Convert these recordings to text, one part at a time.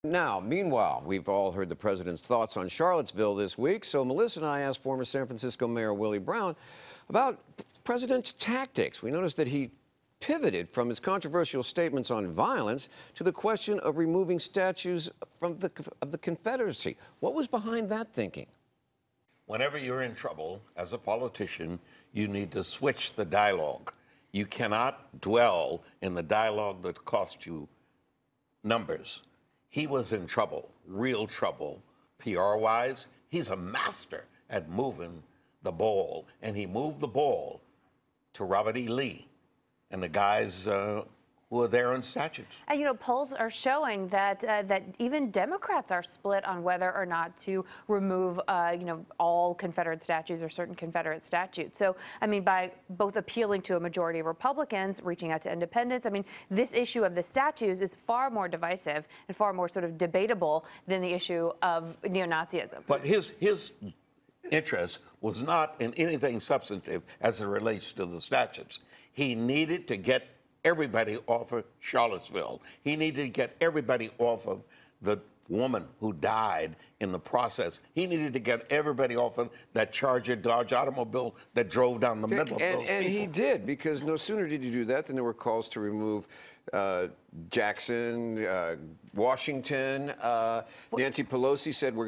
Now, meanwhile, we've all heard the president's thoughts on Charlottesville this week, so Melissa and I asked former San Francisco Mayor Willie Brown about the president's tactics. We noticed that he pivoted from his controversial statements on violence to the question of removing statues of the Confederacy. What was behind that thinking? Whenever you're in trouble as a politician, you need to switch the dialogue. You cannot dwell in the dialogue that cost you numbers. He was in trouble, real trouble, PR-wise. He's a master at moving the ball, and he moved the ball to Robert E. Lee and the guys who are there on statutes. And, you know, polls are showing that that even Democrats are split on whether or not to remove, you know, all Confederate statues or certain Confederate statutes. So, I mean, by both appealing to a majority of Republicans, reaching out to independents, I mean, this issue of the statues is far more divisive and far more sort of debatable than the issue of neo-Nazism. But his interest was not in anything substantive as it relates to the statutes. He needed to get everybody off of Charlottesville. He needed to get everybody off of the woman who died in the process. He needed to get everybody off of that Charger Dodge automobile that drove down the middle of those people. And he did, because no sooner did he do that than there were calls to remove Jackson, Washington. Nancy Pelosi said we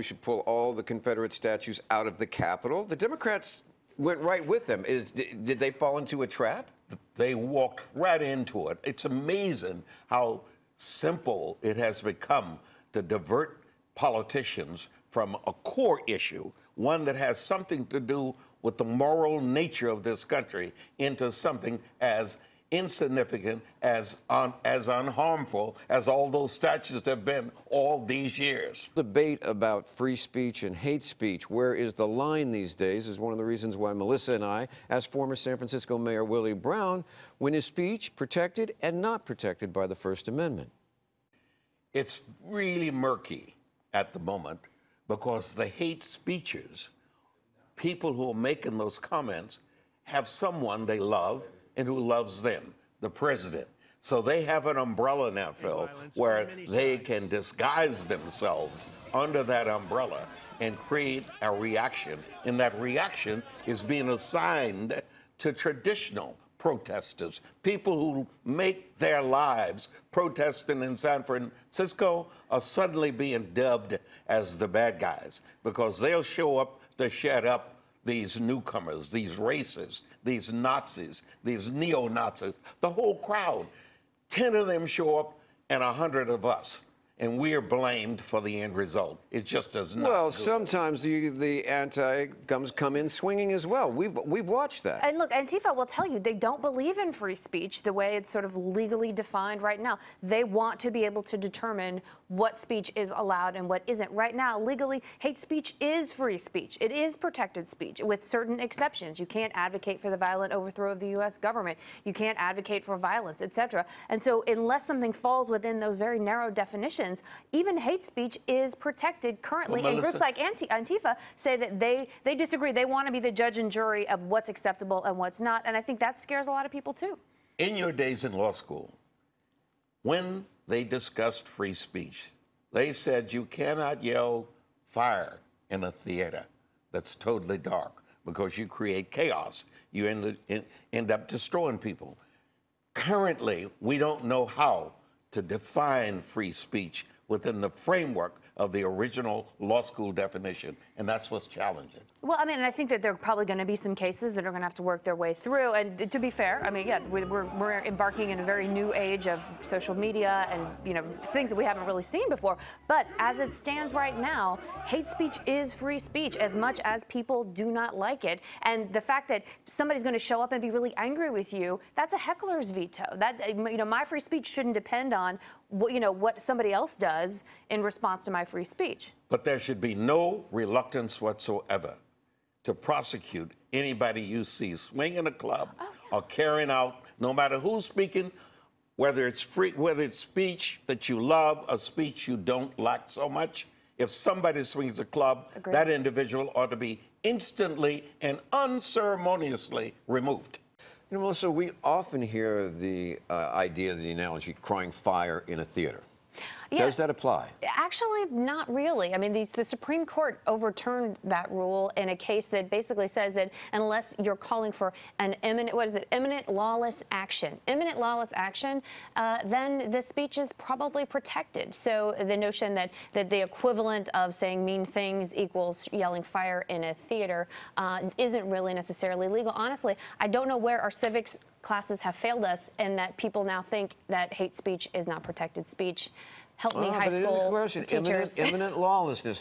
should pull all the Confederate statues out of the Capitol. The Democrats went right with them. Did they fall into a trap? They walked right into it. It's amazing how simple it has become to divert politicians from a core issue, one that has something to do with the moral nature of this country, into something as insignificant, as unharmful as all those statues have been all these years. Debate about free speech and hate speech. Where is the line these days is one of the reasons why Melissa and I asked former San Francisco Mayor Willie Brown, when is speech protected and not protected by the First Amendment? It's really murky at the moment, because the hate speeches, people who are making those comments have someone they love and who loves them, the president. So they have an umbrella now, Phil, where they can disguise themselves under that umbrella and create a reaction. And that reaction is being assigned to traditional protesters, people who make their lives protesting in San Francisco are suddenly being dubbed as the bad guys, because they'll show up to shut up these newcomers, these racists, these Nazis, these neo-Nazis, the whole crowd. 10 of them show up and 100 of us, and we are blamed for the end result. It just does not. Well, sometimes the anti-gums come in swinging as well. We've watched that. And look, Antifa will tell you they don't believe in free speech the way it's sort of legally defined right now. They want to be able to determine what speech is allowed and what isn't. Right now, legally, hate speech is free speech. It is protected speech with certain exceptions. You can't advocate for the violent overthrow of the U.S. government. You can't advocate for violence, etc. And so unless something falls within those very narrow definitions, even hate speech is protected currently. Well, and groups like Antifa say that they disagree. They want to be the judge and jury of what's acceptable and what's not. And I think that scares a lot of people, too. In your days in law school, when they discussed free speech, they said you cannot yell fire in a theater that's totally dark, because you create chaos. You end up destroying people. Currently, we don't know how to define free speech within the framework of the original law school definition, and that's what's challenging. Well, I mean, and I think that there are probably going to be some cases that are going to have to work their way through. And to be fair, I mean, yeah, we're embarking in a very new age of social media and, you know, things that we haven't really seen before. But as it stands right now, hate speech is free speech, as much as people do not like it. And the fact that somebody's going to show up and be really angry with you, that's a heckler's veto. That, you know, my free speech shouldn't depend on what, you know, what somebody else does in response to my free speech. But there should be no reluctance whatsoever to prosecute anybody you see swinging a club or carrying out, no matter who's speaking, whether it's speech that you love or speech you don't like so much. If somebody swings a club, that individual ought to be instantly and unceremoniously removed. You know, Melissa, we often hear the idea, the analogy, crying fire in a theater. Yeah. Does that apply? Actually, not really. I mean, the Supreme Court overturned that rule in a case that basically says that unless you're calling for an imminent lawless action, then the speech is probably protected. So the notion that the equivalent of saying mean things equals yelling fire in a theater isn't really necessarily legal. Honestly, I don't know where our civics classes have failed us, and that people now think that hate speech is not protected speech. Help me, high school teachers. Imminent lawlessness.